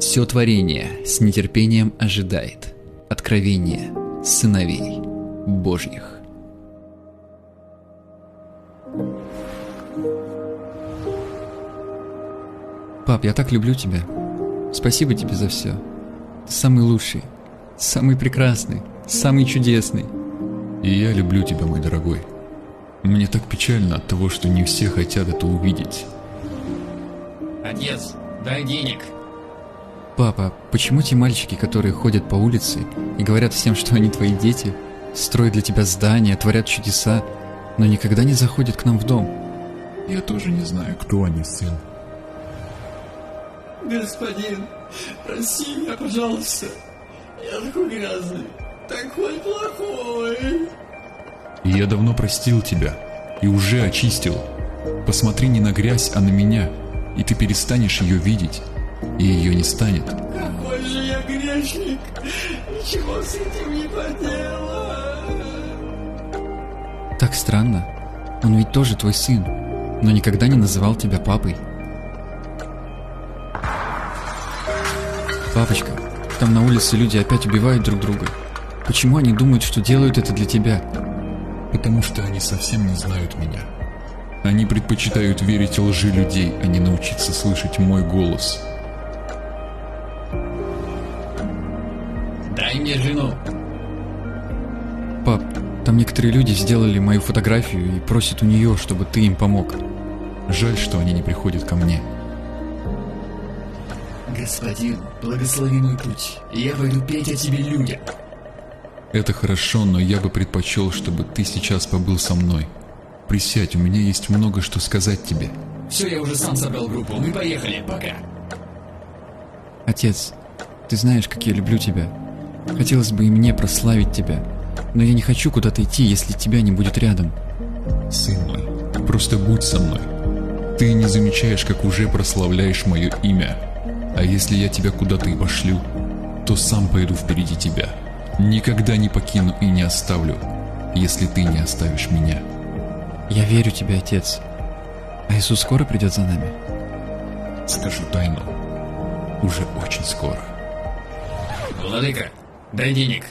Все творение с нетерпением ожидает откровения сыновей Божьих. Пап, я так люблю тебя. Спасибо тебе за все. Ты самый лучший, самый прекрасный, самый чудесный. И я люблю тебя, мой дорогой. Мне так печально от того, что не все хотят это увидеть. Отец, дай денег. Папа, почему те мальчики, которые ходят по улице и говорят всем, что они твои дети, строят для тебя здания, творят чудеса, но никогда не заходят к нам в дом? Я тоже не знаю, кто они, сын. Господин, прости меня, пожалуйста. Я такой грязный, такой плохой. Я давно простил тебя и уже очистил. Посмотри не на грязь, а на меня, и ты перестанешь ее видеть, и ее не станет. Какой же я грешник, ничего с этим не поделать. Так странно. Он ведь тоже твой сын, но никогда не называл тебя папой. Папочка, там на улице люди опять убивают друг друга. Почему они думают, что делают это для тебя? Потому что они совсем не знают меня. Они предпочитают верить лжи людей, а не научиться слышать мой голос. Дай мне жену. Пап, там некоторые люди сделали мою фотографию и просят у нее, чтобы ты им помог. Жаль, что они не приходят ко мне. Господин, благослови мой путь, и я пойду петь о тебе людям. Это хорошо, но я бы предпочел, чтобы ты сейчас побыл со мной. Присядь, у меня есть много что сказать тебе. Все, я уже сам собрал группу, мы поехали, пока. Отец, ты знаешь, как я люблю тебя. Хотелось бы и мне прославить тебя, но я не хочу куда-то идти, если тебя не будет рядом. Сын мой, просто будь со мной. Ты не замечаешь, как уже прославляешь мое имя. А если я тебя куда-то и пошлю, то сам пойду впереди тебя. Никогда не покину и не оставлю, если ты не оставишь меня. Я верю тебе, Отец. А Иисус скоро придет за нами? Скажу тайну. Уже очень скоро. Владыка, дай денег.